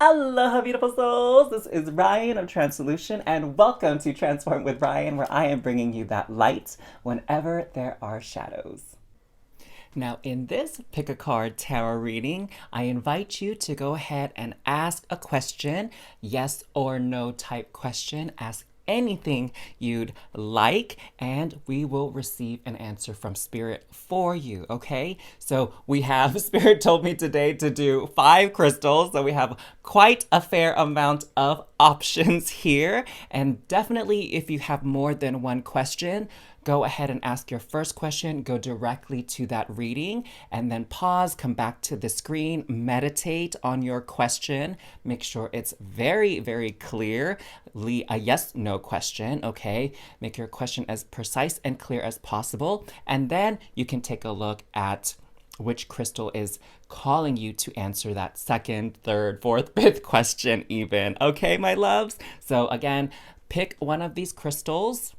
Aloha, beautiful souls. This is Ryan of Transolution, and welcome to Transform with Ryan, where I am bringing you that light whenever there are shadows. Now, in this pick a card tarot reading, I invite you to go ahead and ask a question, yes or no type question. Ask anything you'd like, and we will receive an answer from Spirit for you, okay? So we have, Spirit told me today to do 5 crystals, so we have quite a fair amount of options here. And definitely, if you have more than one question, go ahead and ask your first question, go directly to that reading, and then pause, come back to the screen, meditate on your question. Make sure it's very, very clearly a yes no question, okay? Make your question as precise and clear as possible. And then you can take a look at which crystal is calling you to answer that second, third, fourth, fifth question, even. Okay, my loves? So, again, pick one of these crystals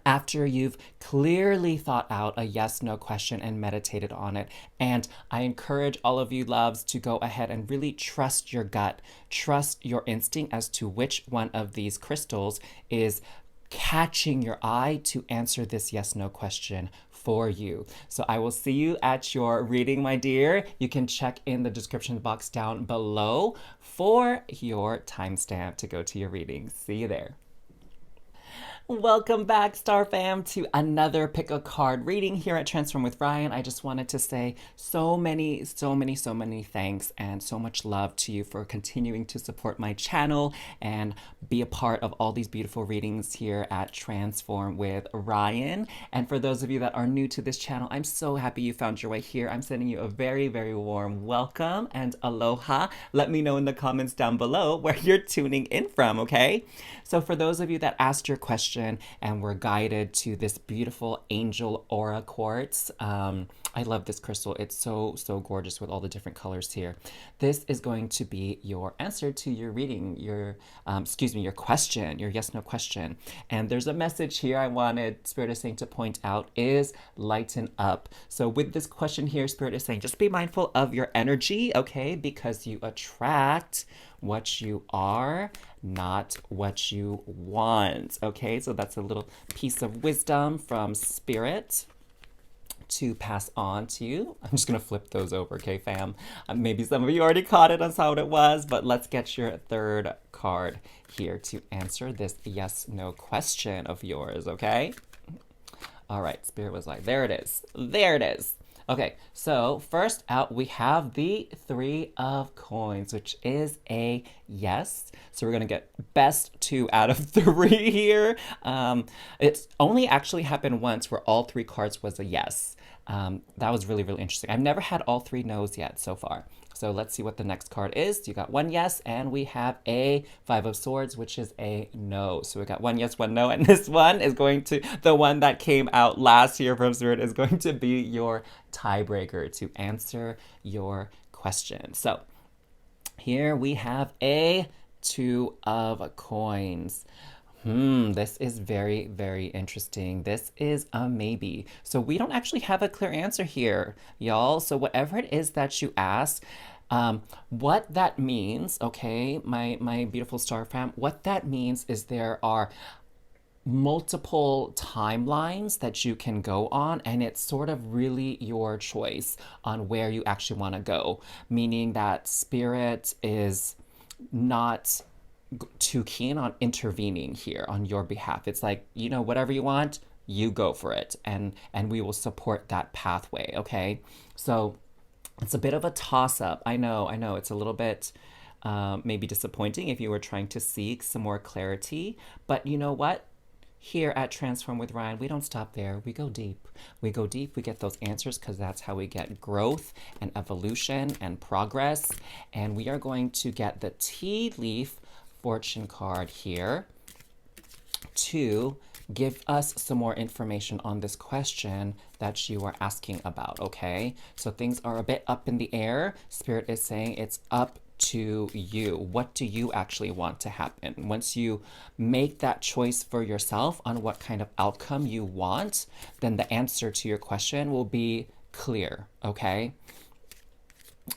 after you've clearly thought out a yes no question and meditated on it. And I encourage all of you loves to go ahead and really trust your gut, trust your instinct as to which one of these crystals is catching your eye to answer this yes no question for you. So I will see you at your reading, my dear. You can check in the description box down below for your timestamp to go to your reading. See you there. Welcome back, Star Fam, to another pick a card reading here at Transform with Ryan. I just wanted to say so many thanks and so much love to you for continuing to support my channel and be a part of all these beautiful readings here at Transform with Ryan. And for those of you that are new to this channel, I'm so happy you found your way here. I'm sending you a very, very warm welcome and aloha. Let me know in the comments down below where you're tuning in from, okay? So for those of you that asked your question, and we're guided to this beautiful angel aura quartz. I love this crystal. It's so gorgeous with all the different colors here. This is going to be your answer to your reading, your question, your yes no question. And there's a message here I wanted Spirit is saying to point out is lighten up. So with this question here, Spirit is saying just be mindful of your energy, okay? Because you attract what you are, not what you want. Okay, so that's a little piece of wisdom from Spirit to pass on to you. I'm just gonna flip those over, okay, fam? Maybe some of you already caught it and saw what it was, but let's get your third card here to answer this yes no question of yours, okay? All right, Spirit was like, there it is. There it is. Okay, so first out we have the 3 of coins, which is a yes. So we're gonna get best 2 out of 3 here. It's only actually happened once where all 3 cards was a yes. That was really interesting. I've never had all 3 no's yet so far. So let's see what the next card is. You got 1 yes, and we have a 5 of swords, which is a no. So we got 1 yes, 1 no, and this one is going to, the one that came out last year from Spirit is going to be your tiebreaker to answer your question. So here we have a 2 of coins. This is very interesting. This is a maybe. So we don't actually have a clear answer here, y'all. So whatever it is that you ask, what that means, okay, my beautiful star fam, what that means is there are multiple timelines that you can go on, and it's sort of really your choice on where you actually want to go, meaning that Spirit is not too keen on intervening here on your behalf. It's like, you know, whatever you want, you go for it, and we will support that pathway, okay? So it's a bit of a toss-up. I know it's a little bit maybe disappointing if you were trying to seek some more clarity, but you know what? Here at Transform with Ryan, we don't stop there. We go deep. We go deep. We get those answers because that's how we get growth and evolution and progress. And we are going to get the tea leaf fortune card here to give us some more information on this question that you are asking about, okay? So things are a bit up in the air. Spirit is saying it's up to you. What do you actually want to happen? Once you make that choice for yourself on what kind of outcome you want, then the answer to your question will be clear, okay?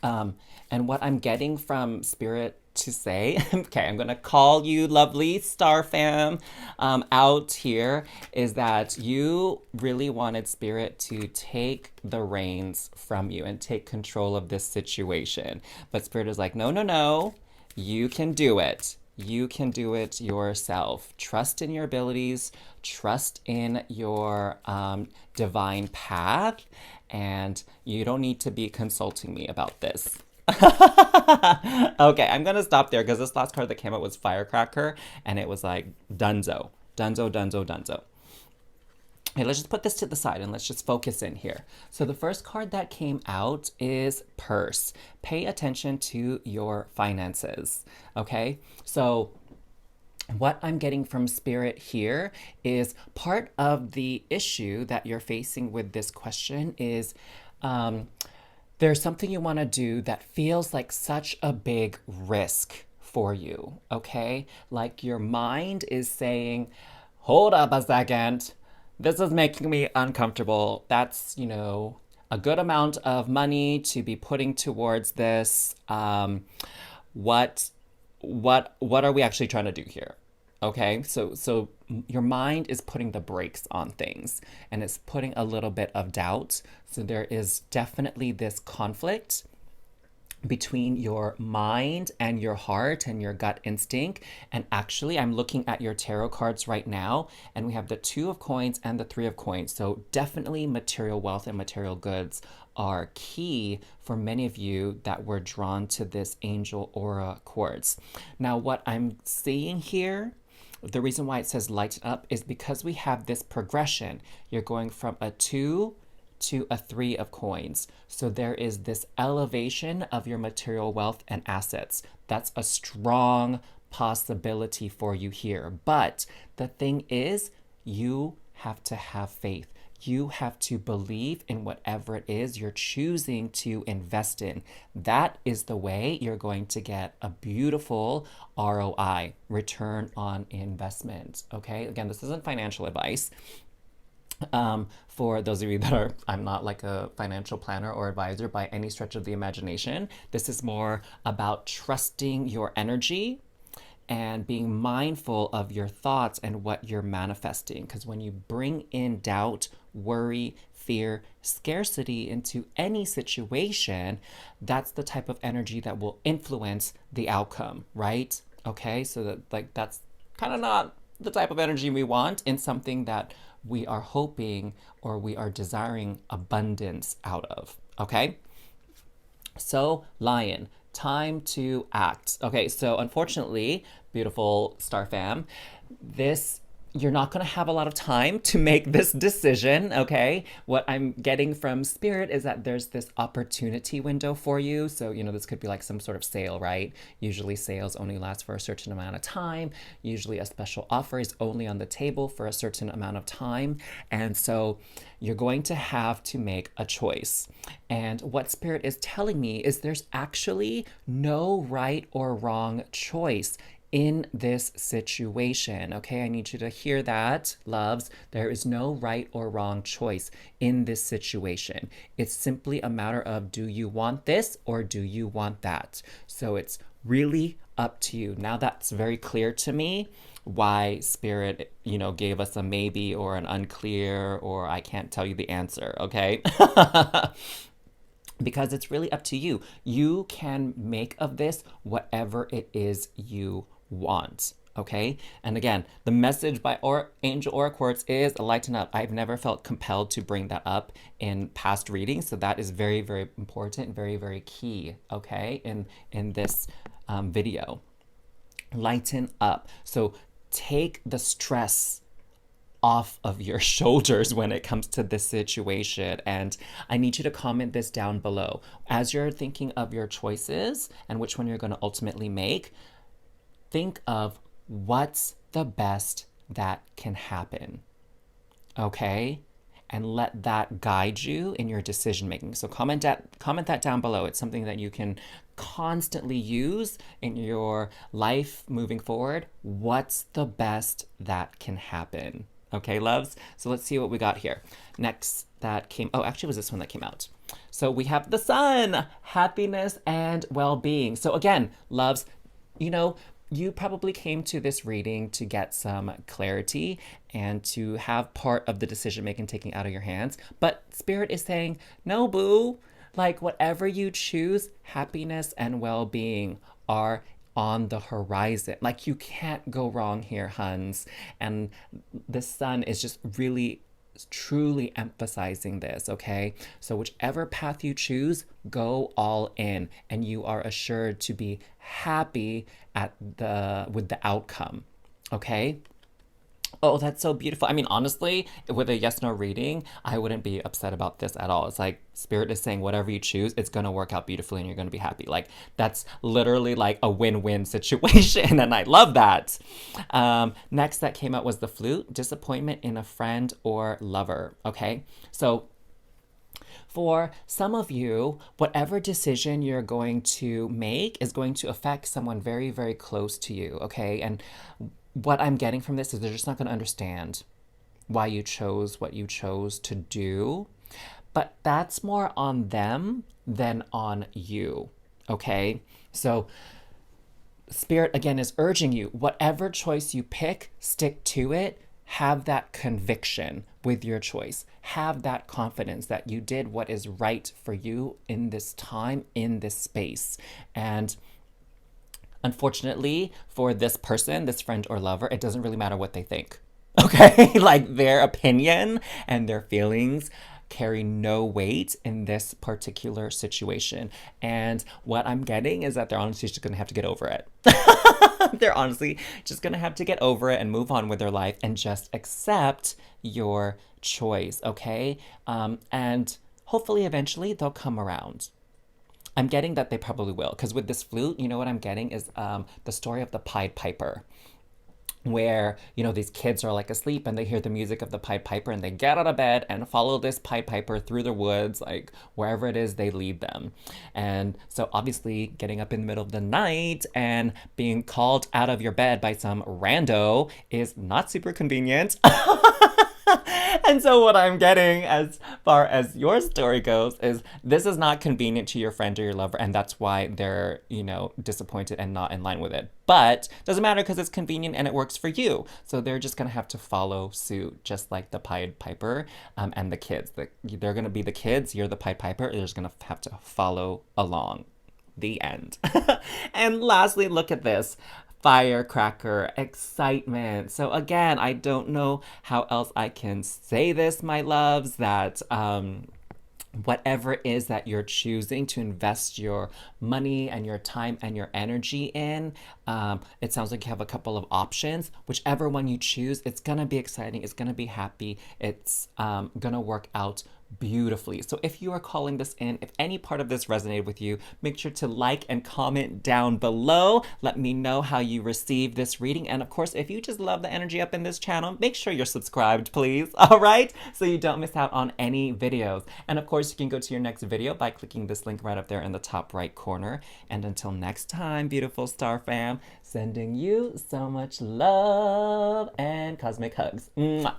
Um, and what I'm getting from Spirit to say, okay, I'm gonna call you lovely star fam out here, is that you really wanted Spirit to take the reins from you and take control of this situation. But Spirit is like, no, no, no, you can do it. You can do it yourself. Trust in your abilities, trust in your divine path, and you don't need to be consulting me about this. Okay, I'm gonna stop there because this last card that came out was Firecracker, and it was like dunzo, dunzo, dunzo, dunzo. Okay, let's just put this to the side and let's just focus in here. So the first card that came out is Purse. Pay attention to your finances. Okay, so what I'm getting from Spirit here is part of the issue that you're facing with this question is there's something you want to do that feels like such a big risk for you, okay? Like your mind is saying, hold up a second, this is making me uncomfortable. That's, a good amount of money to be putting towards this. What what are we actually trying to do here? Okay, so your mind is putting the brakes on things and it's putting a little bit of doubt. So there is definitely this conflict between your mind and your heart and your gut instinct. And actually, I'm looking at your tarot cards right now, and we have the Two of Coins and the Three of Coins. So definitely material wealth and material goods are key for many of you that were drawn to this angel aura quartz. Now, what I'm seeing here, the reason why it says lighten up is because we have this progression. You're going from a 2 to a 3 of coins. So there is this elevation of your material wealth and assets. That's a strong possibility for you here. But the thing is, you have to have faith. You have to believe in whatever it is you're choosing to invest in. That is the way you're going to get a beautiful ROI, return on investment. Okay, again, this isn't financial advice. For those of you that are, I'm not like a financial planner or advisor by any stretch of the imagination. This is more about trusting your energy and being mindful of your thoughts and what you're manifesting. Because when you bring in doubt, worry, fear, scarcity into any situation, that's the type of energy that will influence the outcome, right? Okay, so that's kind of not the type of energy we want in something that we are hoping or we are desiring abundance out of. Okay? So, Lion, time to act. Okay, so unfortunately, beautiful star fam, this you're not going to have a lot of time to make this decision, okay? What I'm getting from Spirit is that there's this opportunity window for you. So, this could be like some sort of sale, right? Usually sales only last for a certain amount of time. Usually a special offer is only on the table for a certain amount of time. And so you're going to have to make a choice. And what Spirit is telling me is there's actually no right or wrong choice in this situation. Okay, I need you to hear that, loves. There is no right or wrong choice in this situation. It's simply a matter of, do you want this or do you want that? So it's really up to you. Now that's very clear to me why Spirit, gave us a maybe or an unclear or I can't tell you the answer, okay? Because it's really up to you. You can make of this whatever it is you want. Okay, and again, the message by Angel Aura Quartz is lighten up. I've never felt compelled to bring that up in past readings, so that is very, very important, very, very key. Okay, in this video, lighten up. So take the stress off of your shoulders when it comes to this situation. And I need you to comment this down below as you're thinking of your choices and which one you're going to ultimately make. Think of what's the best that can happen, okay? And let that guide you in your decision making. So comment that down below. It's something that you can constantly use in your life moving forward. What's the best that can happen? Okay, loves? So let's see what we got here. Next that came, actually it was this one that came out. So we have the sun, happiness and well-being. So again, loves, you know, you probably came to this reading to get some clarity and to have part of the decision making taken out of your hands. But Spirit is saying, no, boo. Like, whatever you choose, happiness and well being are on the horizon. Like, you can't go wrong here, huns. And the sun is just really truly emphasizing this, okay? So whichever path you choose, go all in and you are assured to be happy at the with the outcome, okay? Oh, that's so beautiful. I mean, honestly, with a yes no reading, I wouldn't be upset about this at all. It's like Spirit is saying whatever you choose, it's going to work out beautifully and you're going to be happy. Like, that's literally like a win-win situation. And I love that. Next that came out was the flute, disappointment in a friend or lover. Okay. So for some of you, whatever decision you're going to make is going to affect someone very, very close to you. Okay. And what I'm getting from this is they're just not going to understand why you chose what you chose to do. But that's more on them than on you. Okay? So, Spirit again is urging you, whatever choice you pick, stick to it. Have that conviction with your choice. Have that confidence that you did what is right for you in this time, in this space. And unfortunately, for this person, this friend or lover, it doesn't really matter what they think. Okay? Like, their opinion and their feelings carry no weight in this particular situation. And what I'm getting is that they're honestly just going to have to get over it. They're honestly just going to have to get over it and move on with their life and just accept your choice, okay? And hopefully eventually they'll come around. I'm getting that they probably will, because with this flute, you know what I'm getting is the story of the Pied Piper, where, you know, these kids are like asleep and they hear the music of the Pied Piper and they get out of bed and follow this Pied Piper through the woods, like wherever it is they lead them. And so obviously getting up in the middle of the night and being called out of your bed by some rando is not super convenient. And so what I'm getting as far as your story goes is this is not convenient to your friend or your lover, and that's why they're, you know, disappointed and not in line with it. But doesn't matter because it's convenient and it works for you. So they're just gonna have to follow suit, just like the Pied Piper and the kids. They're gonna be the kids, you're the Pied Piper, they're just gonna have to follow along. The end. And lastly, look at this. Firecracker, excitement. So again, I don't know how else I can say this, my loves, that whatever it is that you're choosing to invest your money and your time and your energy in, it sounds like you have a couple of options. Whichever one you choose, it's gonna be exciting, it's gonna be happy, it's gonna work out beautifully. So if you are calling this in, if any part of this resonated with you, make sure to like and comment down below. Let me know how you received this reading. And of course, if you just love the energy up in this channel, make sure you're subscribed, please. All right? So you don't miss out on any videos. And of course, you can go to your next video by clicking this link right up there in the top right corner. And until next time, beautiful star fam, sending you so much love and cosmic hugs. Mwah.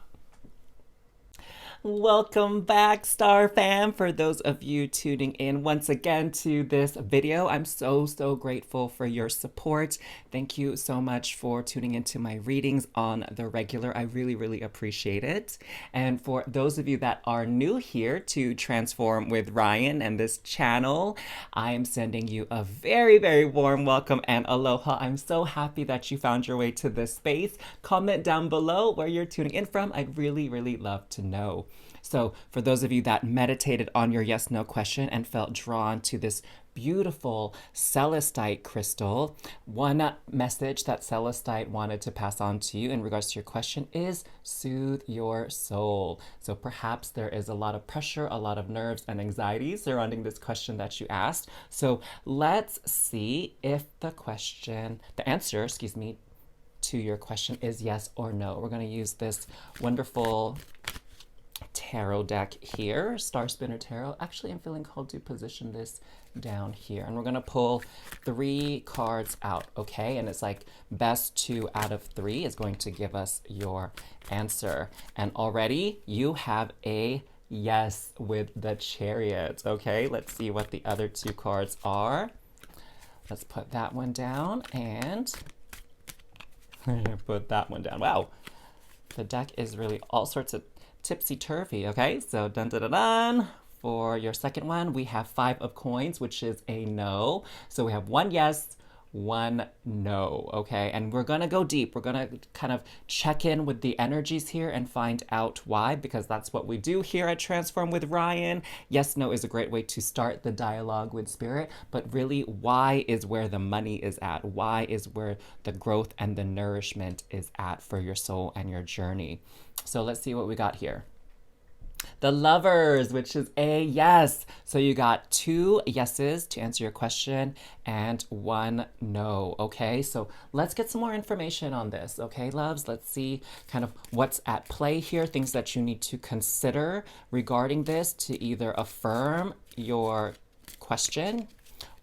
Welcome back, Star Fam. For those of you tuning in once again to this video, I'm so grateful for your support. Thank you so much for tuning into my readings on the regular. I really appreciate it. And for those of you that are new here to Transform with Ryan and this channel, I am sending you a very warm welcome and aloha. I'm so happy that you found your way to this space. Comment down below where you're tuning in from. I'd really love to know. So for those of you that meditated on your yes, no question and felt drawn to this beautiful Celestite crystal, one message that Celestite wanted to pass on to you in regards to your question is soothe your soul. So perhaps there is a lot of pressure, a lot of nerves and anxiety surrounding this question that you asked. So let's see if the answer, to your question is yes or no. We're going to use this wonderful tarot deck here, Star Spinner Tarot. Actually, I'm feeling called to position this down here, and we're gonna pull 3 cards out, okay? And it's like best 2 out of 3 is going to give us your answer. And already you have a Yes, with the Chariot. Okay, let's see what the other two cards are. Let's put that one down and put that one down. Wow, the deck is really all sorts of tipsy-turvy. Okay, so dun dun dun dun. For your second one, we have 5 of coins, which is a no. So we have one yes, one no, okay? And we're gonna go deep. We're gonna kind of check in with the energies here and find out why, because that's what we do here at Transform with Ryan. Yes, no is a great way to start the dialogue with spirit, but really, why is where the money is at? Why is where the growth and the nourishment is at for your soul and your journey? So let's see what we got here. The Lovers, which is a yes. So you got 2 yeses to answer your question and 1 no. Okay, so let's get some more information on this. Okay, loves, let's see kind of what's at play here, things that you need to consider regarding this to either affirm your question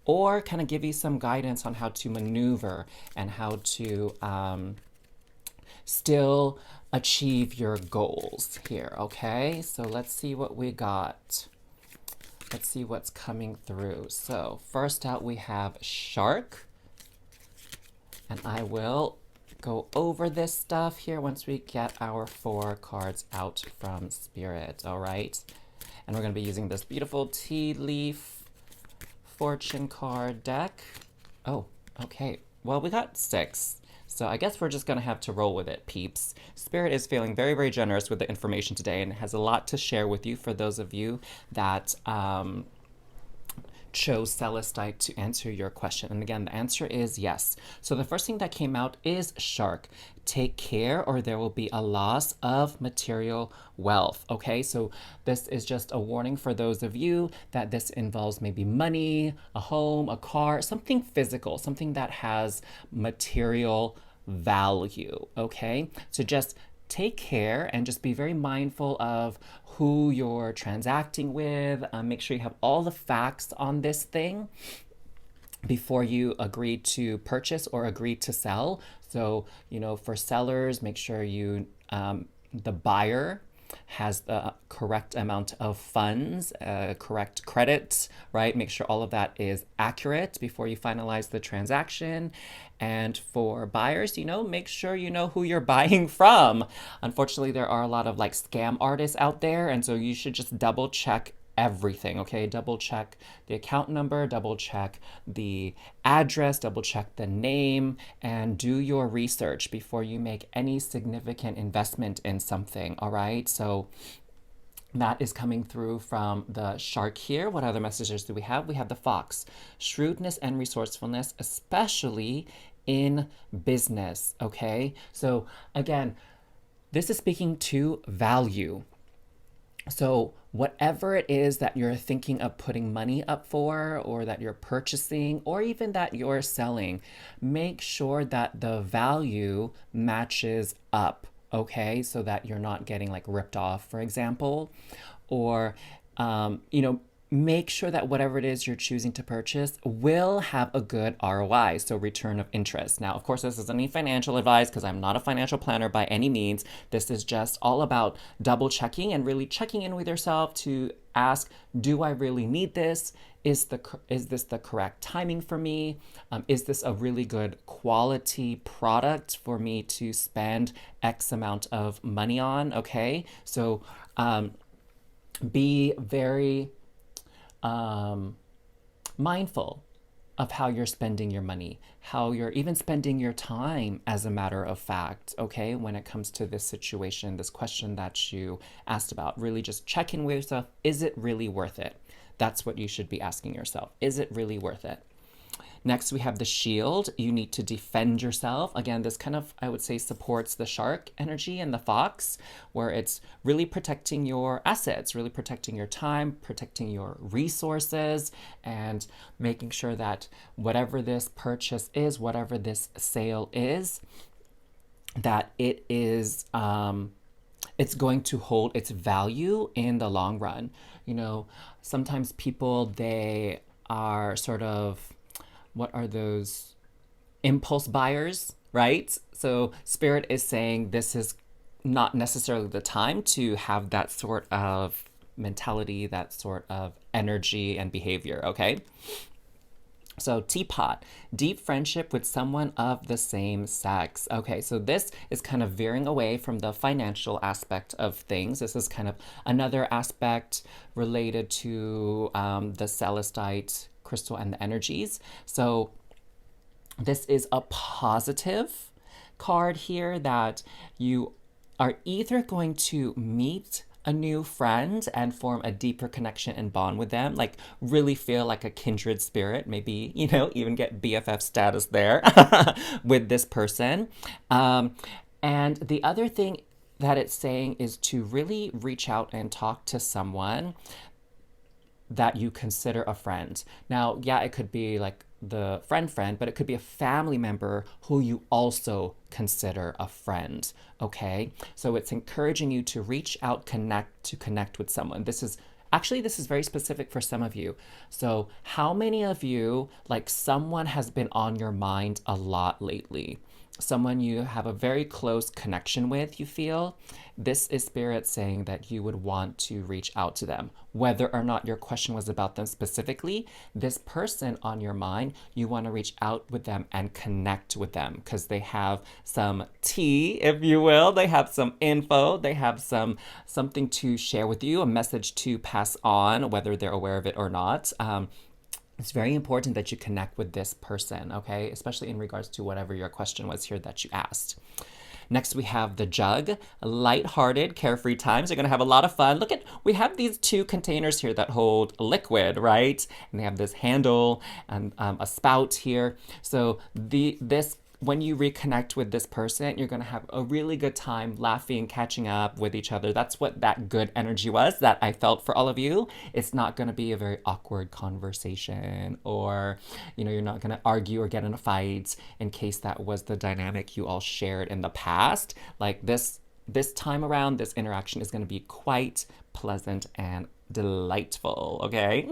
or kind of give you some guidance on how to maneuver and how to still achieve your goals here, okay? So let's see what we got. Let's see what's coming through. So first out we have Shark. And I will go over this stuff here once we get our 4 cards out from Spirit, all right? And we're gonna be using this beautiful tea leaf fortune card deck. Oh, okay. Well, we got 6. So I guess we're just going to have to roll with it, peeps. Spirit is feeling very, very generous with the information today and has a lot to share with you for those of you that chose Celestite to answer your question. And again, the answer is yes. So the first thing that came out is Shark. Take care or there will be a loss of material wealth. Okay, so this is just a warning for those of you that this involves maybe money, a home, a car, something physical, something that has material value. Okay, so just take care and just be very mindful of who you're transacting with. Make sure you have all the facts on this thing before you agree to purchase or agree to sell. So, you know, for sellers, make sure you, the buyer has the correct amount of funds, correct credit, right? Make sure all of that is accurate before you finalize the transaction. And for buyers, you know, make sure you know who you're buying from. Unfortunately, there are a lot of like scam artists out there, and so you should just double check everything, okay? Double check the account number, double check the address, double check the name, and do your research before you make any significant investment in something, all right? So that is coming through from the Shark here. What other messages do we have? We have the Fox. Shrewdness and resourcefulness, especially in business, okay? So again, this is speaking to value. So whatever it is that you're thinking of putting money up for, or that you're purchasing, or even that you're selling, make sure that the value matches up, okay? So that you're not getting like ripped off, for example, or, you know, make sure that whatever it is you're choosing to purchase will have a good ROI, so return of interest. Now, of course, this isn't any financial advice because I'm not a financial planner by any means. This is just all about double checking and really checking in with yourself to ask, do I really need this? Is this the correct timing for me? Is this a really good quality product for me to spend X amount of money on? Okay, so be very mindful of how you're spending your money, how you're even spending your time, as a matter of fact, okay, when it comes to this situation, this question that you asked about. Really just check in with yourself. Is it really worth it? That's what you should be asking yourself. Is it really worth it? Next, we have the Shield. You need to defend yourself. Again, this kind of, I would say, supports the Shark energy and the Fox, where it's really protecting your assets, really protecting your time, protecting your resources, and making sure that whatever this purchase is, whatever this sale is, that it is, it's going to hold its value in the long run. You know, sometimes people, they are sort of, what are those impulse buyers, right? So Spirit is saying this is not necessarily the time to have that sort of mentality, that sort of energy and behavior, okay? So, teapot, deep friendship with someone of the same sex. Okay, so this is kind of veering away from the financial aspect of things. This is kind of another aspect related to the Celestite crystal and the energies. So, this is a positive card here that you are either going to meet a new friend and form a deeper connection and bond with them, like really feel like a kindred spirit, maybe, even get BFF status there with this person. And the other thing that it's saying is to really reach out and talk to someone that you consider a friend. Now, yeah, it could be like the friend, but it could be a family member who you also consider a friend, okay? So it's encouraging you to reach out, connect with someone. This is very specific for some of you. So how many of you, like someone has been on your mind a lot lately? Someone you have a very close connection with, you feel? This is Spirit saying that you would want to reach out to them. Whether or not your question was about them specifically, this person on your mind, you want to reach out with them and connect with them because they have some tea, if you will. They have some info. They have something to share with you, a message to pass on, whether they're aware of it or not. It's very important that you connect with this person, okay? Especially in regards to whatever your question was here that you asked. Next, we have the jug, lighthearted, carefree times. You're gonna have a lot of fun. Look we have these two containers here that hold liquid, right? And they have this handle and a spout here. So when you reconnect with this person, you're going to have a really good time laughing, catching up with each other. That's what that good energy was that I felt for all of you. It's not going to be a very awkward conversation or, you're not going to argue or get in a fight in case that was the dynamic you all shared in the past. Like this time around, this interaction is going to be quite pleasant and delightful, okay?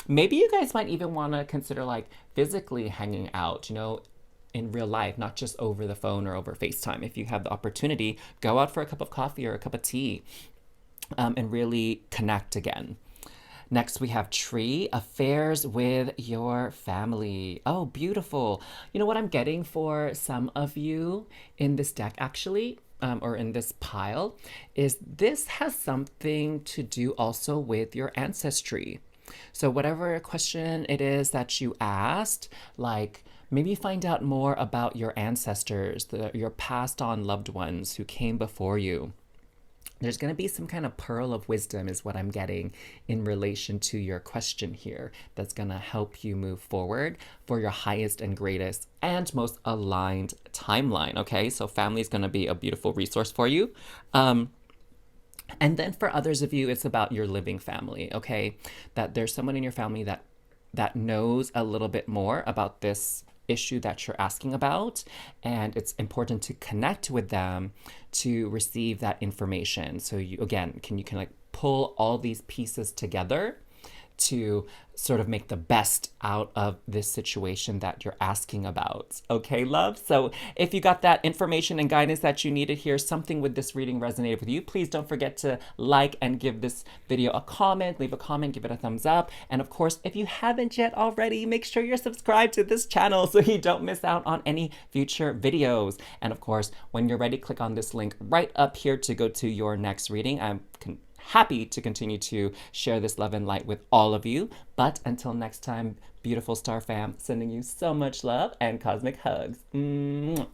Maybe you guys might even want to consider like physically hanging out, in real life, not just over the phone or over FaceTime. If you have the opportunity, go out for a cup of coffee or a cup of tea and really connect again. Next, we have tree, affairs with your family. Oh, beautiful. You know what I'm getting for some of you in this deck, actually, or in this pile, is this has something to do also with your ancestry. So whatever question it is that you asked, like, maybe find out more about your ancestors, your passed on loved ones who came before you. There's going to be some kind of pearl of wisdom is what I'm getting in relation to your question here that's going to help you move forward for your highest and greatest and most aligned timeline, okay? So family is going to be a beautiful resource for you. And then for others of you, it's about your living family, okay? That there's someone in your family that knows a little bit more about this issue that you're asking about, and it's important to connect with them to receive that information. So you can like pull all these pieces together to sort of make the best out of this situation that you're asking about. Okay, love? So if you got that information and guidance that you needed here, something with this reading resonated with you, please don't forget to like and give this video a comment, leave a comment, give it a thumbs up. And of course, if you haven't yet already, make sure you're subscribed to this channel so you don't miss out on any future videos. And of course, when you're ready, click on this link right up here to go to your next reading. I'm happy to continue to share this love and light with all of you. But until next time, beautiful star fam, sending you so much love and cosmic hugs. Mwah.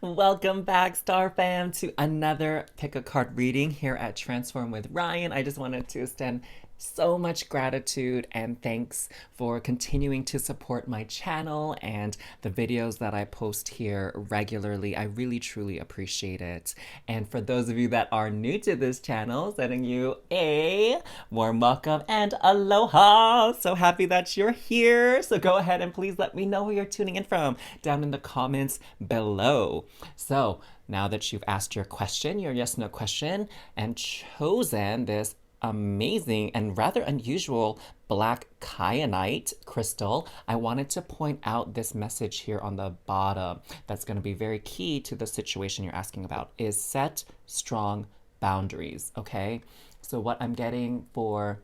Welcome back, star fam, to another pick a card reading here at Transform with Ryan. I just wanted to extend so much gratitude and thanks for continuing to support my channel and the videos that I post here regularly. I really truly appreciate it. And for those of you that are new to this channel, sending you a warm welcome and aloha. So happy that you're here. So go ahead and please let me know where you're tuning in from down in the comments below. So now that you've asked your question, your yes no question, and chosen this amazing and rather unusual black kyanite crystal, I wanted to point out this message here on the bottom that's going to be very key to the situation you're asking about is set strong boundaries, okay? So what I'm getting for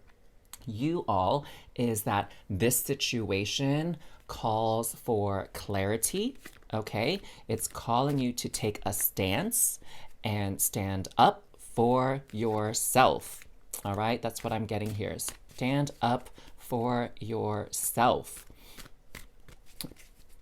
you all is that this situation calls for clarity, okay? It's calling you to take a stance and stand up for yourself, all right? That's what I'm getting here. Stand up for yourself.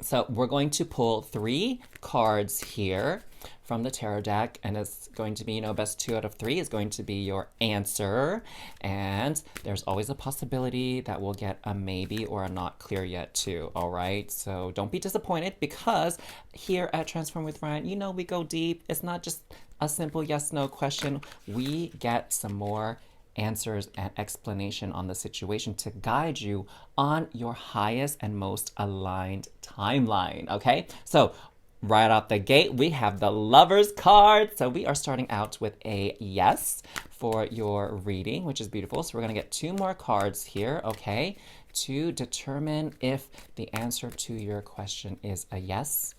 So we're going to pull 3 cards here from the tarot deck, and it's going to be, best 2 out of 3 is going to be your answer. And there's always a possibility that we'll get a maybe or a not clear yet too, all right? So don't be disappointed, because here at Transform with Ryan, we go deep. It's not just a simple yes/no question. We get some more answers and explanation on the situation to guide you on your highest and most aligned timeline, okay? So right off the gate, we have the Lovers card. So we are starting out with a yes for your reading, which is beautiful. So we're going to get 2 more cards here, okay, to determine if the answer to your question is a yes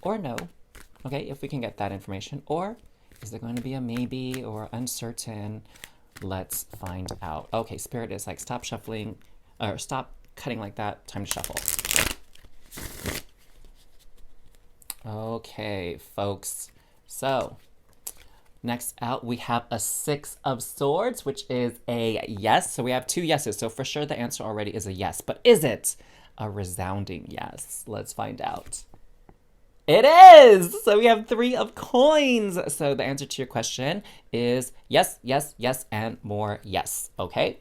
or no, okay, if we can get that information, or is there going to be a maybe or uncertain? Let's find out. Okay, Spirit is like, stop shuffling, or stop cutting like that. Time to shuffle. Okay, folks. So, next out, we have a 6 of Swords, which is a yes. So we have 2 yeses. So for sure the answer already is a yes. But is it a resounding yes? Let's find out. It is! So we have 3 of coins. So the answer to your question is yes, yes, yes, and more yes, okay?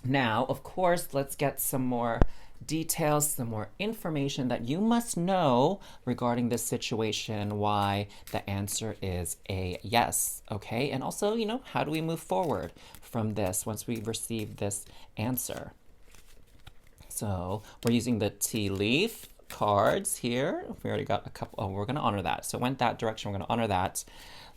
Now, of course, let's get some more details, some more information that you must know regarding this situation, why the answer is a yes, okay? And also, how do we move forward from this once we receive this answer? So we're using the tea leaf cards here. We already got a couple. Oh, we're going to honor that. So went that direction. We're going to honor that.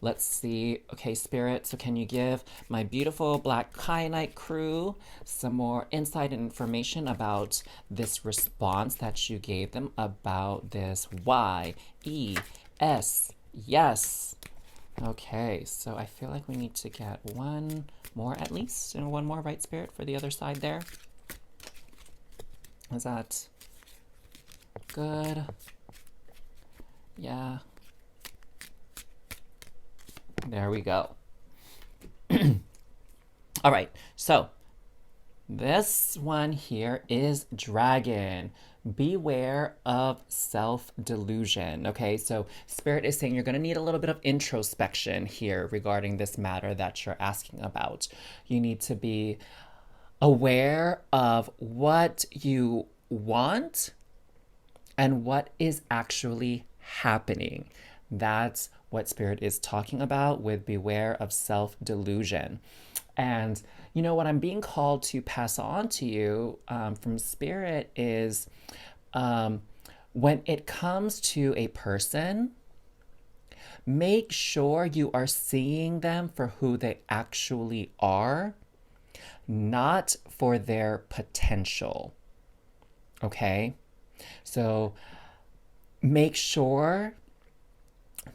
Let's see. Okay, Spirit. So can you give my beautiful Black Kyanite crew some more insight and information about this response that you gave them about this Y-E-S, yes. Okay, so I feel like we need to get 1 more at least, and 1 more, right, Spirit, for the other side there? Is that good? Yeah. There we go. All right, so this one here is Dragon. Beware of self-delusion. Okay, so Spirit is saying you're going to need a little bit of introspection here regarding this matter that you're asking about. You need to be aware of what you want and what is actually happening. That's what Spirit is talking about with beware of self-delusion. And what I'm being called to pass on to you from Spirit is when it comes to a person, make sure you are seeing them for who they actually are, not for their potential. Okay? So make sure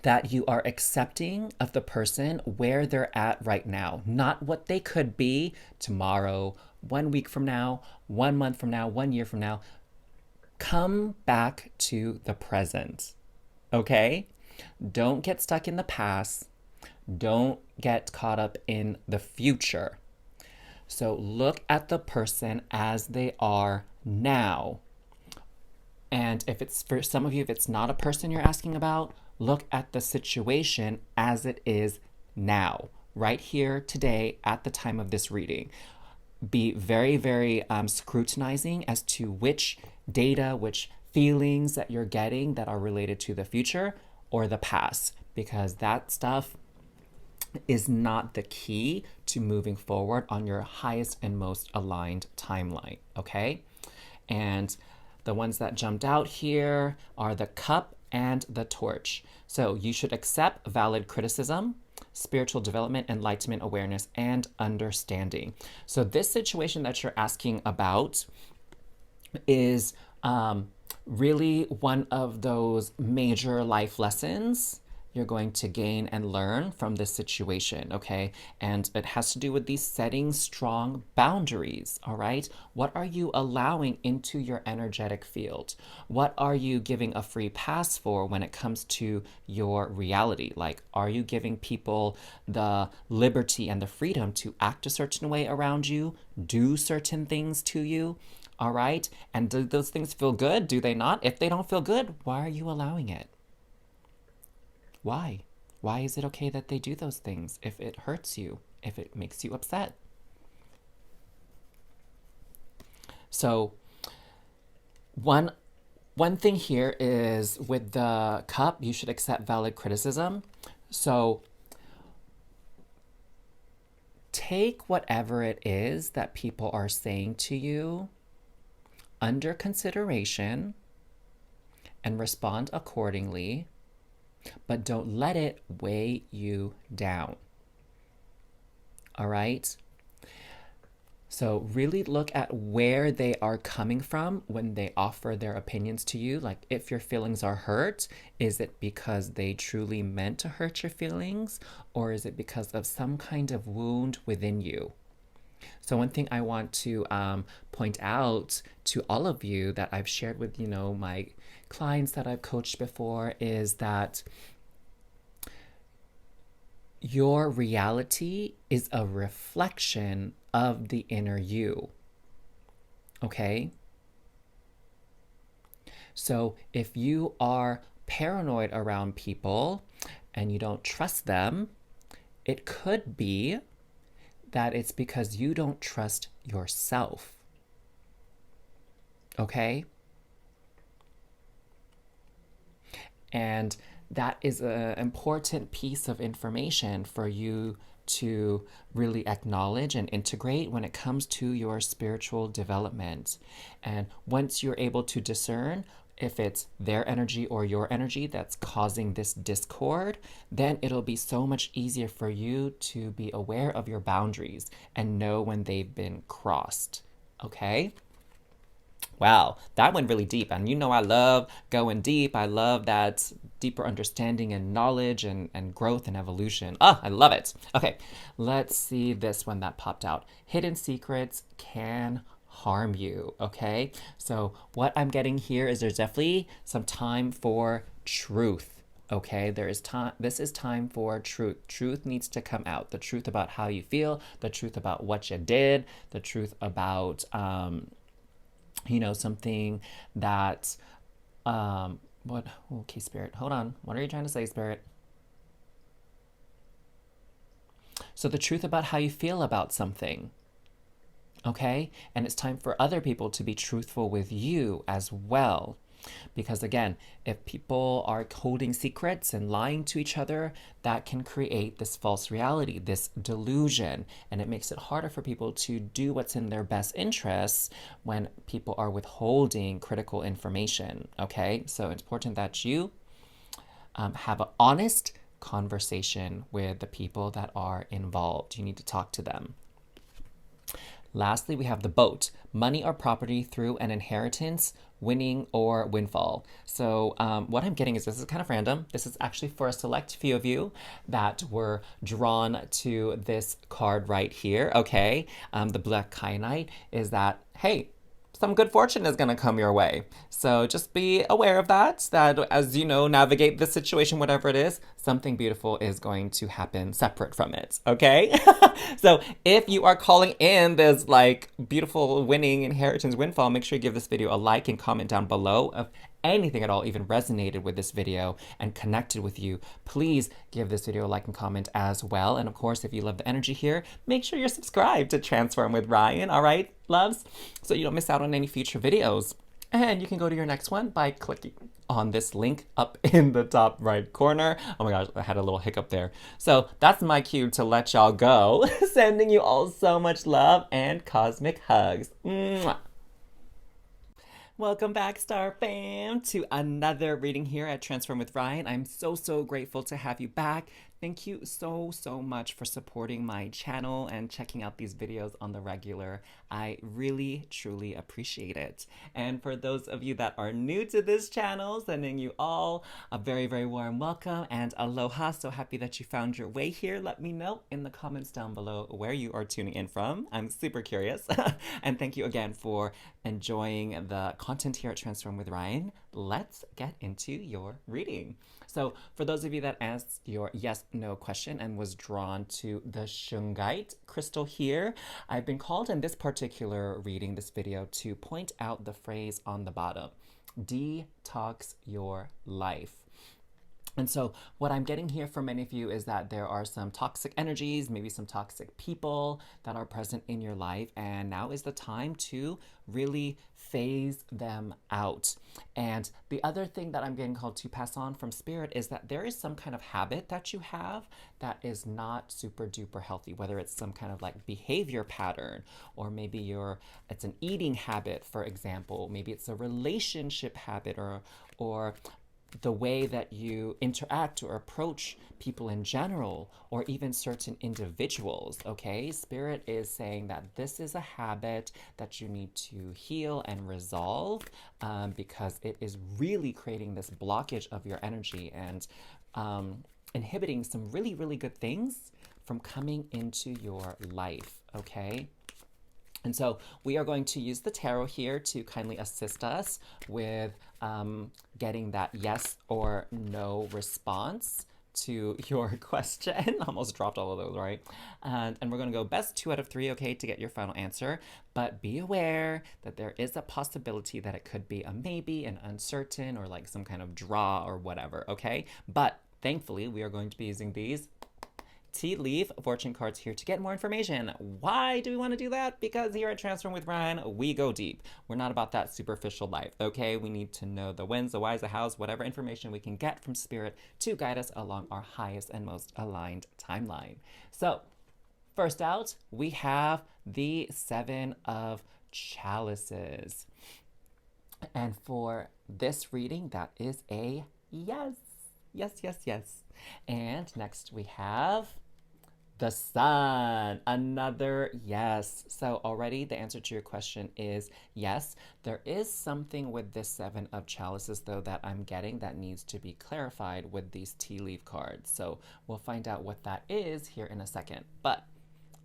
that you are accepting of the person where they're at right now, not what they could be tomorrow, 1 week from now, 1 month from now, 1 year from now. Come back to the present, okay? Don't get stuck in the past. Don't get caught up in the future. So look at the person as they are now. And if it's, for some of you, if it's not a person you're asking about, look at the situation as it is now, right here, today, at the time of this reading. Be very, very scrutinizing as to which data, which feelings that you're getting that are related to the future or the past, because that stuff is not the key to moving forward on your highest and most aligned timeline, okay? And the ones that jumped out here are the Cup and the Torch. So you should accept valid criticism, spiritual development, enlightenment, awareness, and understanding. So this situation that you're asking about is really one of those major life lessons you're going to gain and learn from this situation, okay? And it has to do with these setting strong boundaries, all right? What are you allowing into your energetic field? What are you giving a free pass for when it comes to your reality? Like, are you giving people the liberty and the freedom to act a certain way around you, do certain things to you? All right? And do those things feel good? Do they not? If they don't feel good, why are you allowing it? Why? Why is it okay that they do those things if it hurts you, if it makes you upset? So, one thing here is with the cup, you should accept valid criticism. So, take whatever it is that people are saying to you under consideration and respond accordingly, but don't let it weigh you down. All right? So really look at where they are coming from when they offer their opinions to you. Like, if your feelings are hurt, is it because they truly meant to hurt your feelings, or is it because of some kind of wound within you? So one thing I want to point out to all of you that I've shared with, my clients that I've coached before is that your reality is a reflection of the inner you. Okay? So if you are paranoid around people and you don't trust them, it could be that it's because you don't trust yourself. Okay? And that is an important piece of information for you to really acknowledge and integrate when it comes to your spiritual development. And once you're able to discern if it's their energy or your energy that's causing this discord, then it'll be so much easier for you to be aware of your boundaries and know when they've been crossed. Okay? Wow, that went really deep. And I love going deep. I love that deeper understanding and knowledge and growth and evolution. I love it. Okay, let's see this one that popped out. Hidden secrets can harm you. Okay, so what I'm getting here is there's definitely some time for truth. Okay, there is time. This is time for truth. Truth needs to come out. The truth about how you feel, the truth about what you did, the truth about something that what okay, Spirit, hold on, what are you trying to say, Spirit? So the truth about how you feel about something, okay? And it's time for other people to be truthful with you as well. Because again, if people are holding secrets and lying to each other, that can create this false reality, this delusion, and it makes it harder for people to do what's in their best interests when people are withholding critical information, okay? So it's important that you have an honest conversation with the people that are involved. You need to talk to them. Lastly, we have the boat, money or property through an inheritance, winning or windfall. So what I'm getting is, this is kind of random. This is actually for a select few of you that were drawn to this card right here, okay? The black kyanite is that, hey, some good fortune is going to come your way. So just be aware of that as navigate this situation, whatever it is, something beautiful is going to happen separate from it, okay? So if you are calling in this beautiful winning inheritance windfall, make sure you give this video a like and comment down below of anything at all even resonated with this video and connected with you. Please give this video a like and comment as well. And of course, if you love the energy here, make sure you're subscribed to Transform with Ryan, all right, loves? So you don't miss out on any future videos. And you can go to your next one by clicking on this link up in the top right corner. Oh my gosh, I had a little hiccup there. So that's my cue to let y'all go. Sending you all so much love and cosmic hugs. Mwah. Welcome back, Star Fam, to another reading here at Transform with Ryan. I'm so grateful to have you back. Thank you so much for supporting my channel and checking out these videos on the regular. I really, truly appreciate it. And for those of you that are new to this channel, sending you all a very warm welcome and aloha. So happy that you found your way here. Let me know in the comments down below where you are tuning in from. I'm super curious. And thank you again for enjoying the content here at Transform with Ryan. Let's get into your reading. So for those of you that asked your yes/no question and was drawn to the Shungite crystal here, I've been called in this particular reading, this video, to point out the phrase on the bottom, detox your life. And so what I'm getting here for many of you is that there are some toxic energies, maybe some toxic people that are present in your life. And now is the time to really phase them out. And the other thing that I'm getting called to pass on from Spirit is that there is some kind of habit that you have that is not super duper healthy, whether it's some kind of like behavior pattern, or maybe it's an eating habit, for example, maybe it's a relationship habit, or the way that you interact or approach people in general, or even certain individuals, okay? Spirit is saying that this is a habit that you need to heal and resolve, because it is really creating this blockage of your energy and inhibiting some really good things from coming into your life, okay? And so we are going to use the tarot here to kindly assist us with getting that yes or no response to your question. Almost dropped all of those, right? And we're going to go best 2 out of 3, okay, to get your final answer. But be aware that there is a possibility that it could be a maybe, an uncertain, or like some kind of draw or whatever, okay? But thankfully, we are going to be using these tea leaf fortune cards here to get more information. Why do we want to do that? Because here at Transform with Ryan, we go deep. We're not about that superficial life, okay? We need to know the whens, the whys, the hows, whatever information we can get from Spirit to guide us along our highest and most aligned timeline. So, first out, we have the 7 of Chalices. And for this reading, that is a yes. Yes. And next we have the Sun, another yes. So already the answer to your question is yes. There is something with this 7 of Chalices, though, that I'm getting that needs to be clarified with these tea leaf cards. So we'll find out what that is here in a second. But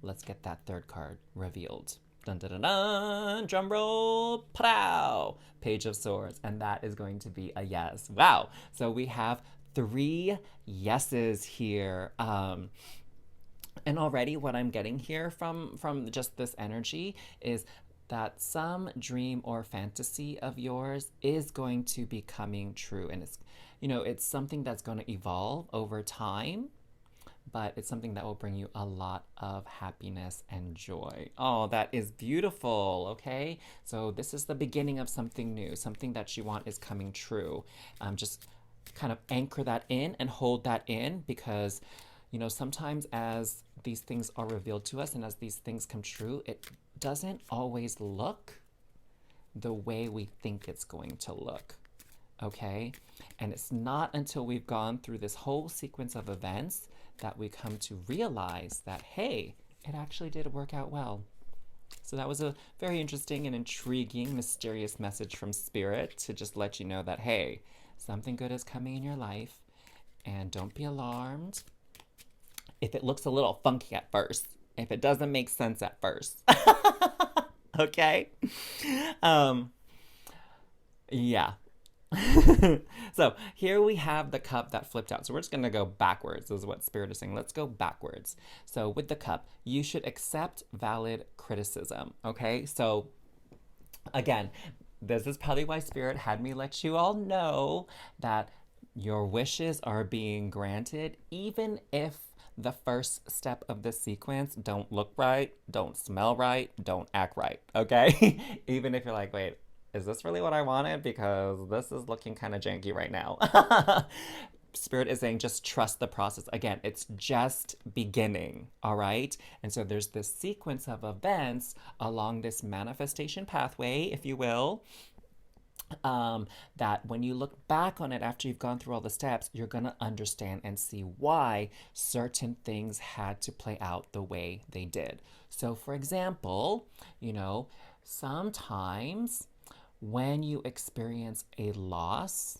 let's get that third card revealed. Dun dun dun dun, drum roll, pow! Page of Swords, and that is going to be a yes. Wow. So we have 3 yeses here. And already what I'm getting here from just this energy is that some dream or fantasy of yours is going to be coming true. And it's something that's going to evolve over time, but it's something that will bring you a lot of happiness and joy. Oh, that is beautiful, okay? So this is the beginning of something new. Something that you want is coming true. Just kind of anchor that in and hold that in, because sometimes as these things are revealed to us and as these things come true, it doesn't always look the way we think it's going to look, okay? And it's not until we've gone through this whole sequence of events that we come to realize that, hey, it actually did work out well. So that was a very interesting and intriguing, mysterious message from Spirit to just let you know that, hey, something good is coming in your life, and don't be alarmed if it looks a little funky at first, if it doesn't make sense at first. Okay? Yeah. So here we have the cup that flipped out. So we're just going to go backwards, is what Spirit is saying. Let's go backwards. So with the cup, you should accept valid criticism. Okay? So again, this is probably why Spirit had me let you all know that your wishes are being granted, even if the first step of the sequence don't look right, don't smell right, don't act right, okay? Even if you're like, wait, is this really what I wanted? Because this is looking kind of janky right now. Spirit is saying just trust the process. Again, it's just beginning, all right? And so there's this sequence of events along this manifestation pathway, if you will, that when you look back on it after you've gone through all the steps, you're going to understand and see why certain things had to play out the way they did. So, for example, sometimes when you experience a loss,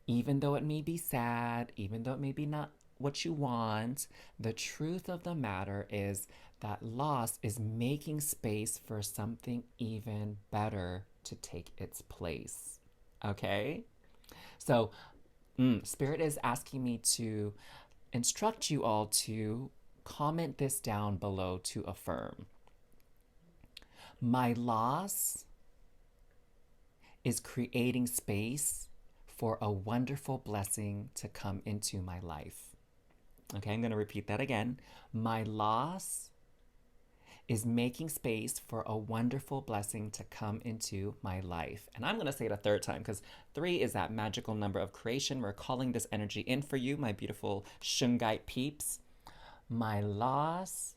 even though it may be sad, even though it may be not what you want, the truth of the matter is that loss is making space for something even better to take its place. Okay? So, Spirit is asking me to instruct you all to comment this down below to affirm. My loss is creating space for a wonderful blessing to come into my life. Okay, I'm going to repeat that again. My loss is making space for a wonderful blessing to come into my life. And I'm going to say it a third time because 3 is that magical number of creation. We're calling this energy in for you, my beautiful Shungite peeps. My loss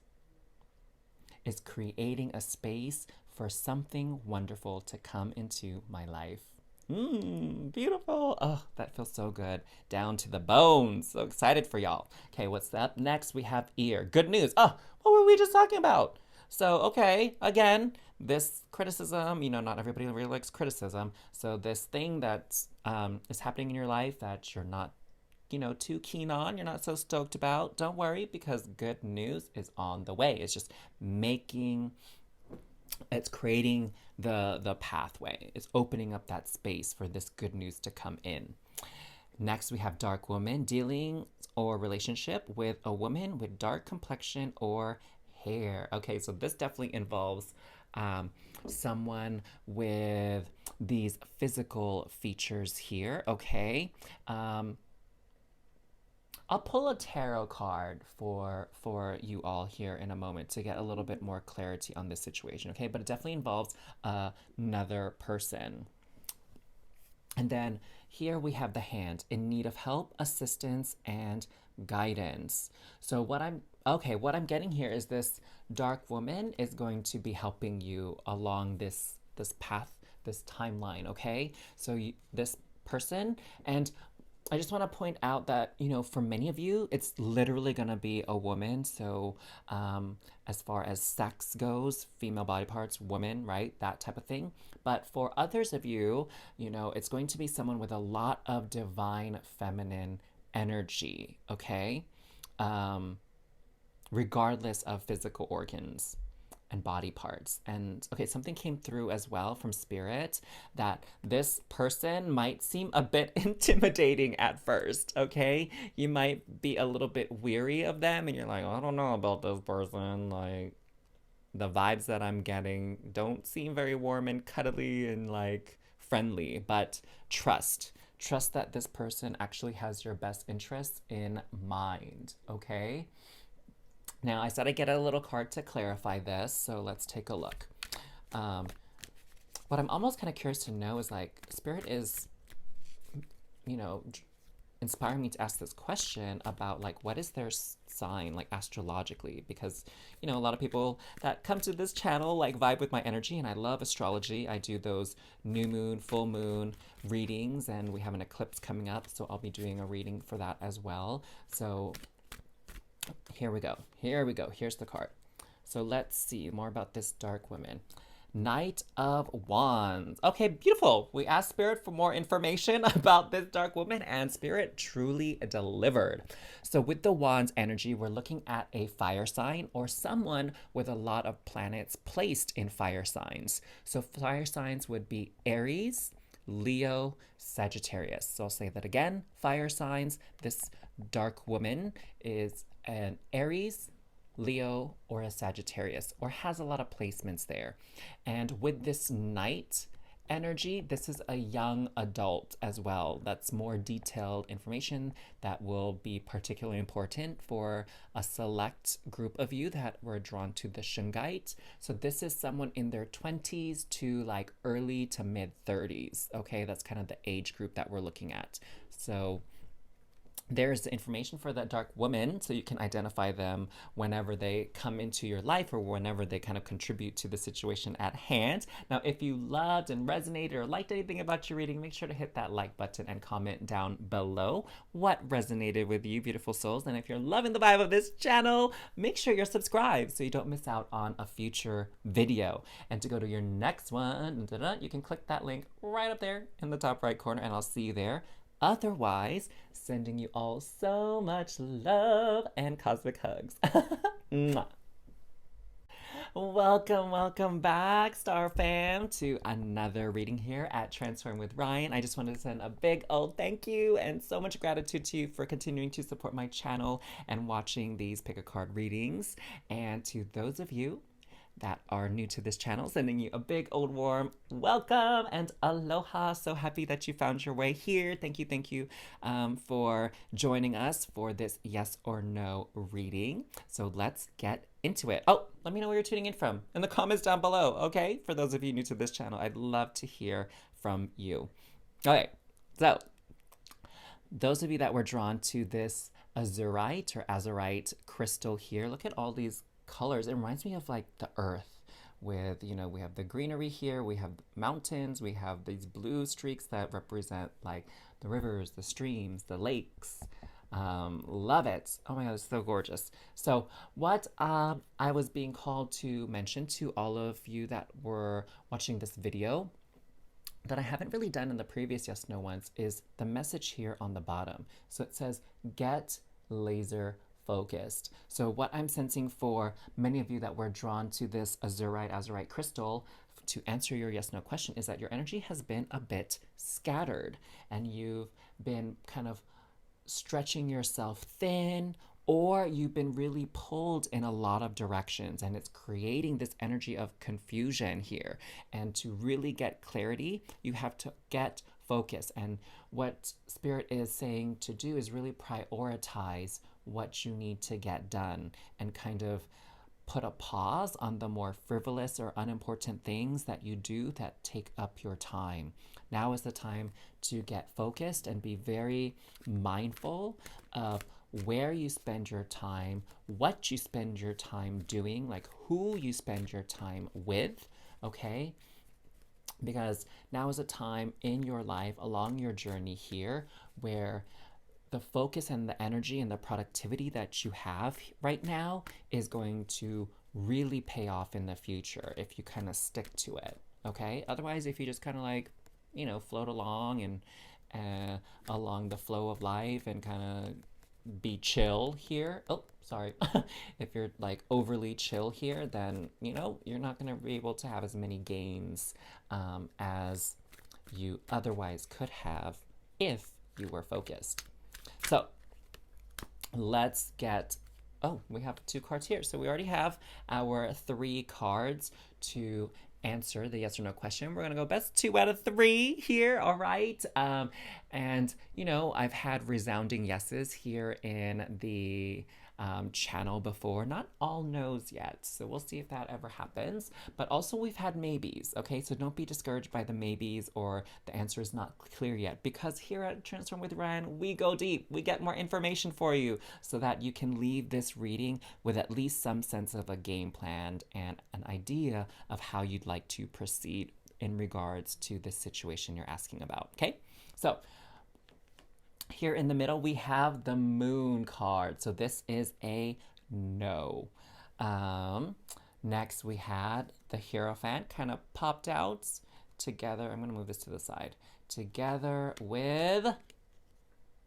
is creating a space for something wonderful to come into my life. Beautiful. Oh, that feels so good. Down to the bones. So excited for y'all. Okay, what's up? Next, we have ear. Good news. Oh, what were we just talking about? So, okay, again, this criticism, not everybody really likes criticism. So this thing that is happening in your life that you're not, too keen on, you're not so stoked about, don't worry because good news is on the way. It's just it's creating the pathway. It's opening up that space for this good news to come in. Next, we have dark woman, dealing or relationship with a woman with dark complexion or hair. Okay, so this definitely involves someone with these physical features here. Okay. I'll pull a tarot card for you all here in a moment to get a little bit more clarity on this situation, okay? But it definitely involves another person. And then here we have the hand in need of help, assistance, and guidance. So what I'm getting here is this dark woman is going to be helping you along this path, this timeline, okay? So this person, and I just want to point out that, for many of you, it's literally going to be a woman. So, as far as sex goes, female body parts, woman, right? That type of thing. But for others of you, it's going to be someone with a lot of divine feminine energy, okay? Regardless of physical organs and body parts. And okay, something came through as well from spirit that this person might seem a bit intimidating at first, okay? You might be a little bit weary of them and you're like, I don't know about this person. Like, the vibes that I'm getting don't seem very warm and cuddly and like friendly, but trust that this person actually has your best interests in mind, okay? Now, I said I get a little card to clarify this, so let's take a look. What I'm almost kind of curious to know is like, Spirit is, inspiring me to ask this question about like, what is their sign, like astrologically? Because, a lot of people that come to this channel like vibe with my energy, and I love astrology. I do those new moon, full moon readings, and we have an eclipse coming up, so I'll be doing a reading for that as well. So here we go. Here's the card. So let's see more about this dark woman. Knight of Wands. Okay, beautiful. We asked Spirit for more information about this dark woman, and Spirit truly delivered. So with the Wands energy, we're looking at a fire sign or someone with a lot of planets placed in fire signs. So fire signs would be Aries, Leo, Sagittarius. So I'll say that again. Fire signs. This dark woman is an Aries, Leo, or a Sagittarius, or has a lot of placements there. And with this Knight energy, this is a young adult as well. That's more detailed information that will be particularly important for a select group of you that were drawn to the Shungite. So this is someone in their 20s to like early to mid 30s. Okay, that's kind of the age group that we're looking at. So there's the information for that dark woman, so you can identify them whenever they come into your life or whenever they kind of contribute to the situation at hand. Now, if you loved and resonated or liked anything about your reading, make sure to hit that like button and comment down below what resonated with you, beautiful souls. And if you're loving the vibe of this channel, make sure you're subscribed so you don't miss out on a future video. And to go to your next one, you can click that link right up there in the top right corner, and I'll see you there. Otherwise, sending you all so much love and cosmic hugs. Welcome back, Star Fam, to another reading here at Transform with Ryan. I just wanted to send a big old thank you and so much gratitude to you for continuing to support my channel and watching these pick a card readings. And to those of you that are new to this channel, sending you a big old warm welcome and aloha. So happy that you found your way here. Thank you for joining us for this yes or no reading. So let's get into it. Oh, let me know where you're tuning in from in the comments down below, okay? For those of you new to this channel, I'd love to hear from you. Okay, so those of you that were drawn to this Azurite crystal here, look at all these colors. It reminds me of like the earth with, you know, we have the greenery here, we have mountains, we have these blue streaks that represent like the rivers, the streams, the lakes. Love it. Oh my God, it's so gorgeous. So what I was being called to mention to all of you that were watching this video that I haven't really done in the previous yes no ones is the message here on the bottom. So it says get laser focused. So what I'm sensing for many of you that were drawn to this Azurite crystal to answer your yes no question is that your energy has been a bit scattered and you've been kind of stretching yourself thin, or you've been really pulled in a lot of directions, and it's creating this energy of confusion here. And to really get clarity, you have to get focus. And what Spirit is saying to do is really prioritize what you need to get done and kind of put a pause on the more frivolous or unimportant things that you do that take up your time. Now is the time to get focused and be very mindful of where you spend your time, what you spend your time doing, like who you spend your time with, okay? Because now is a time in your life along your journey here where the focus and the energy and the productivity that you have right now is going to really pay off in the future if you kind of stick to it, okay? Otherwise, if you just kind of like, you know, float along and along the flow of life and kind of be chill here. Oh, sorry. If you're like overly chill here, then, you know, you're not going to be able to have as many gains as you otherwise could have if you were focused. So let's get, oh, we have 2 cards here. So we already have our 3 cards to answer the yes or no question. We're gonna go best 2 out of 3 here, all right? And you know, I've had resounding yeses here in the channel before. Not all no's yet, so we'll see if that ever happens. But also we've had maybes, okay? So don't be discouraged by the maybes or the answer is not clear yet, because here at Transform with Ryan, we go deep. We get more information for you so that you can leave this reading with at least some sense of a game plan and an idea of how you'd like to proceed in regards to this situation you're asking about, okay? So here in the middle, we have the Moon card. So this is a no. Next, we had the Hierophant kind of popped out together. I'm going to move this to the side. Together with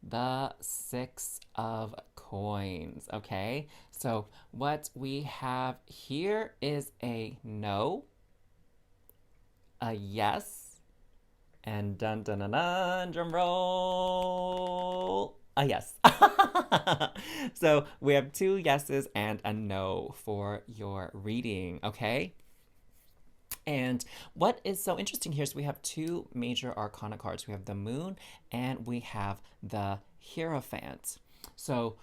the 6 of Coins. Okay, so what we have here is a no, a yes, and dun dun dun dun, drum roll, a yes. So we have 2 yeses and a no for your reading, okay? And what is so interesting here is we have 2 major arcana cards. We have the Moon and we have the Hierophant. So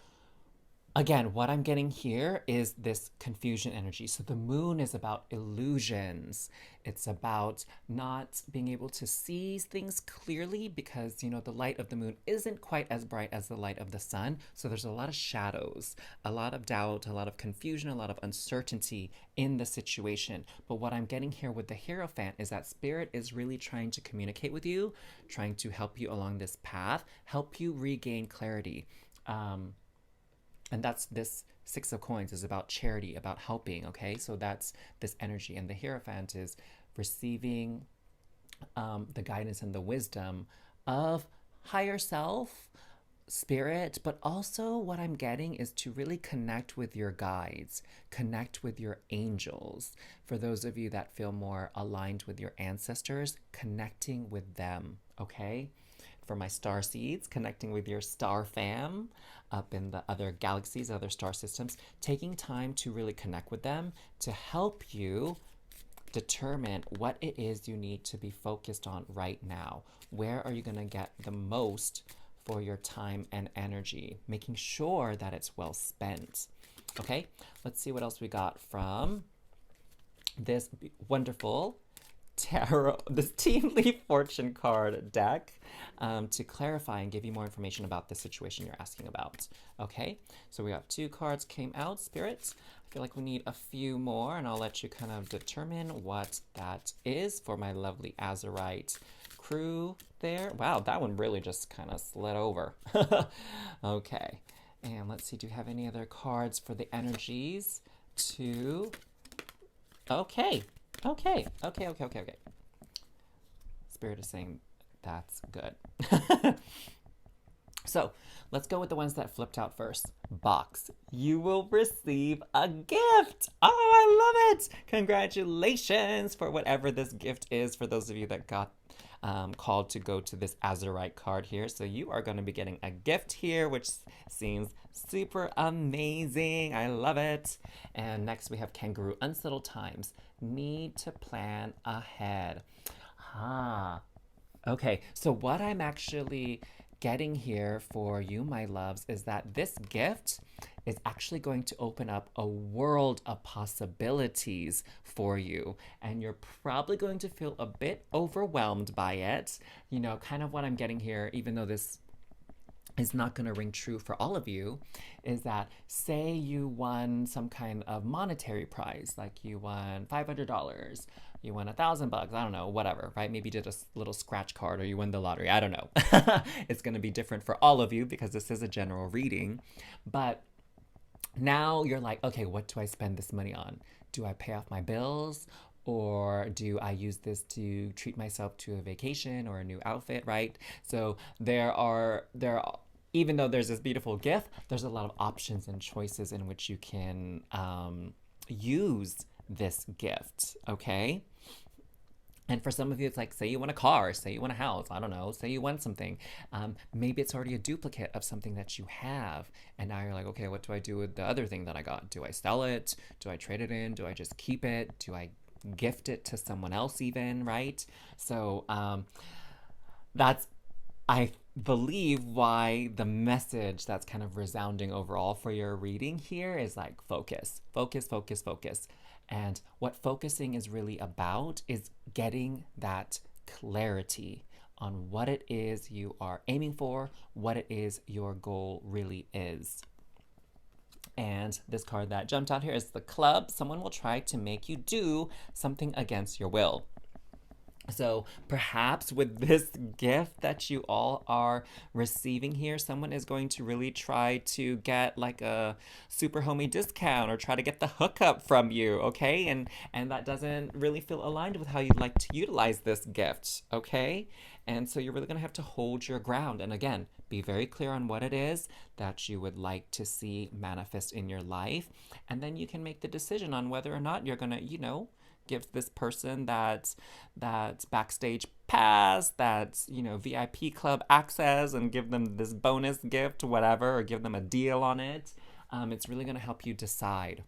Again, what I'm getting here is this confusion energy. So the moon is about illusions. It's about not being able to see things clearly because, the light of the moon isn't quite as bright as the light of the sun. So there's a lot of shadows, a lot of doubt, a lot of confusion, a lot of uncertainty in the situation. But what I'm getting here with the Hierophant is that Spirit is really trying to communicate with you, trying to help you along this path, help you regain clarity. And that's this Six of Coins is about charity, about helping, okay? So that's this energy. And the Hierophant is receiving the guidance and the wisdom of higher self, spirit, but also what I'm getting is to really connect with your guides, connect with your angels. For those of you that feel more aligned with your ancestors, connecting with them, okay? For my star seeds, connecting with your star fam up in the other galaxies, other star systems, taking time to really connect with them to help you determine what it is you need to be focused on right now. Where are you going to get the most for your time and energy? Making sure that it's well spent. Okay, let's see what else we got from this wonderful tarot, this Team Leaf Fortune card deck to clarify and give you more information about the situation you're asking about. Okay, so we have 2 cards came out, Spirits. I feel like we need a few more, and I'll let you kind of determine what that is for my lovely Azurite crew there. Wow, that one really just kind of slid over. Okay, and let's see, do you have any other cards for the energies to... Okay. Spirit is saying that's good. So let's go with the ones that flipped out first. Box. You will receive a gift. Oh, I love it. Congratulations for whatever this gift is for those of you that got called to go to this Azurite card here. So you are going to be getting a gift here, which seems super amazing. I love it. And next we have Kangaroo. Unsettled times. Need to plan ahead. Okay, so what I'm actually getting here for you, my loves, is that this gift is actually going to open up a world of possibilities for you. And you're probably going to feel a bit overwhelmed by it. Kind of what I'm getting here, even though this is not going to ring true for all of you, is that say you won some kind of monetary prize, like you won $500, you won $1,000, I don't know, whatever, right? Maybe you did a little scratch card or you win the lottery, I don't know. It's going to be different for all of you because this is a general reading. But now you're like, okay, what do I spend this money on? Do I pay off my bills? Or do I use this to treat myself to a vacation or a new outfit, right? So there are even though there's this beautiful gift, there's a lot of options and choices in which you can use this gift, okay? And for some of you, it's like, say you want a car, say you want a house, I don't know, say you want something. Maybe it's already a duplicate of something that you have. And now you're like, okay, what do I do with the other thing that I got? Do I sell it? Do I trade it in? Do I just keep it? Do I gift it to someone else even, right? So that's, I believe, why the message that's kind of resounding overall for your reading here is like focus. And what focusing is really about is getting that clarity on what it is you are aiming for, what it is your goal really is. And this card that jumped out here is the Club. Someone will try to make you do something against your will. So perhaps with this gift that you all are receiving here, someone is going to really try to get like a super homie discount or try to get the hookup from you, okay? And that doesn't really feel aligned with how you'd like to utilize this gift, okay? And so you're really going to have to hold your ground. And again, be very clear on what it is that you would like to see manifest in your life. And then you can make the decision on whether or not you're going to, give this person that backstage pass, that VIP club access, and give them this bonus gift, whatever, or give them a deal on it. It's really going to help you decide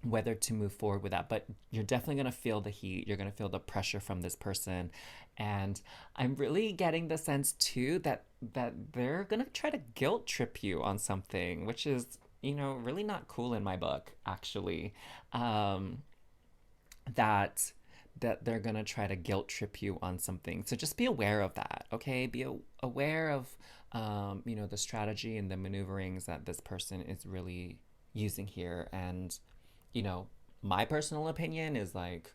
whether to move forward with that. But you're definitely going to feel the heat. You're going to feel the pressure from this person. And I'm really getting the sense too that they're going to try to guilt trip you on something, which is really not cool in my book, actually. Um, that they're gonna try to guilt trip you on something. So just be aware of that, okay? Aware of the strategy and the maneuverings that this person is really using here. And you know, my personal opinion is like,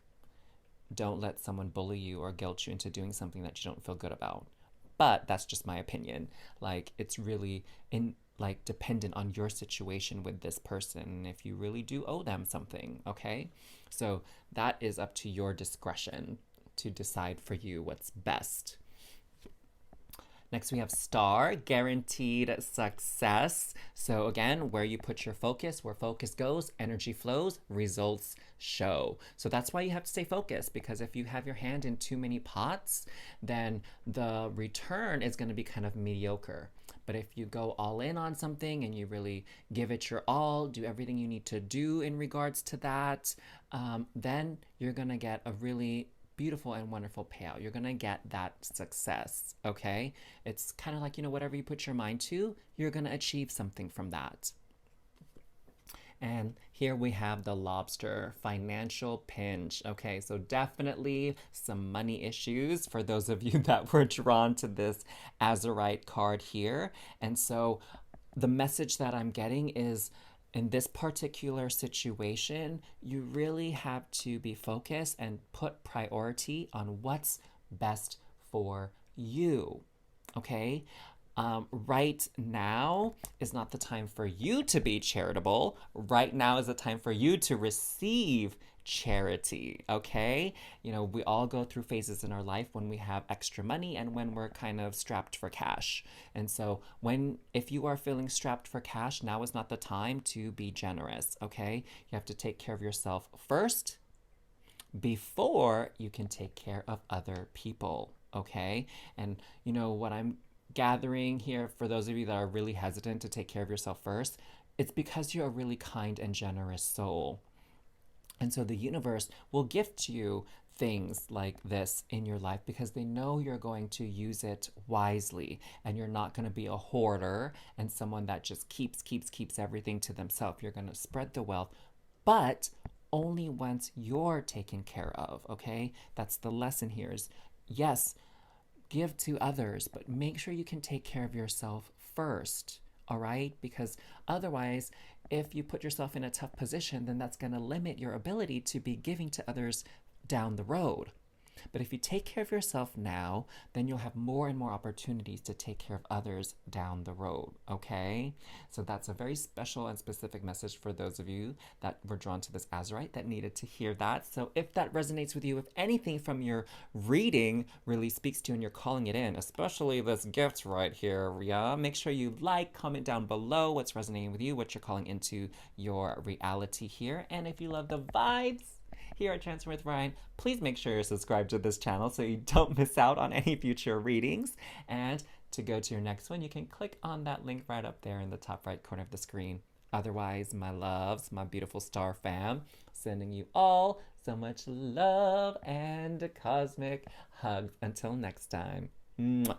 don't let someone bully you or guilt you into doing something that you don't feel good about. But that's just my opinion. Like, it's really in like dependent on your situation with this person if you really do owe them something, okay? So that is up to your discretion to decide for you what's best. Next, we have star, guaranteed success. So, again, where you put your focus, where focus goes, energy flows, results show. So, that's why you have to stay focused, because if you have your hand in too many pots, then the return is going to be kind of mediocre. But if you go all in on something and you really give it your all, do everything you need to do in regards to that, then you're going to get a really beautiful and wonderful payout. You're going to get that success, okay? It's kind of like, whatever you put your mind to, you're going to achieve something from that. And here we have the lobster, financial pinch. Okay, so definitely some money issues for those of you that were drawn to this Azurite card here. And so the message that I'm getting is, in this particular situation, you really have to be focused and put priority on what's best for you. Okay? Right now is not the time for you to be charitable. Right now is the time for you to receive charity, okay? We all go through phases in our life when we have extra money and when we're kind of strapped for cash. And so if you are feeling strapped for cash, now is not the time to be generous, okay? You have to take care of yourself first before you can take care of other people, okay? And what I'm gathering here, for those of you that are really hesitant to take care of yourself first, it's because you're a really kind and generous soul. And so the universe will gift you things like this in your life because they know you're going to use it wisely and you're not going to be a hoarder and someone that just keeps everything to themselves. You're going to spread the wealth, but only once you're taken care of, okay? That's the lesson here is, yes, give to others, but make sure you can take care of yourself first, all right? Because otherwise, if you put yourself in a tough position, then that's going to limit your ability to be giving to others down the road. But if you take care of yourself now, then you'll have more and more opportunities to take care of others down the road, okay? So that's a very special and specific message for those of you that were drawn to this Azurite that needed to hear that. So if that resonates with you, if anything from your reading really speaks to you and you're calling it in, especially this gift right here, yeah, make sure you comment down below what's resonating with you, what you're calling into your reality here. And if you love the vibes here at Transform with Ryan, please make sure you're subscribed to this channel so you don't miss out on any future readings. And to go to your next one, you can click on that link right up there in the top right corner of the screen. Otherwise, my loves, my beautiful star fam, sending you all so much love and cosmic hugs. Until next time. Mwah.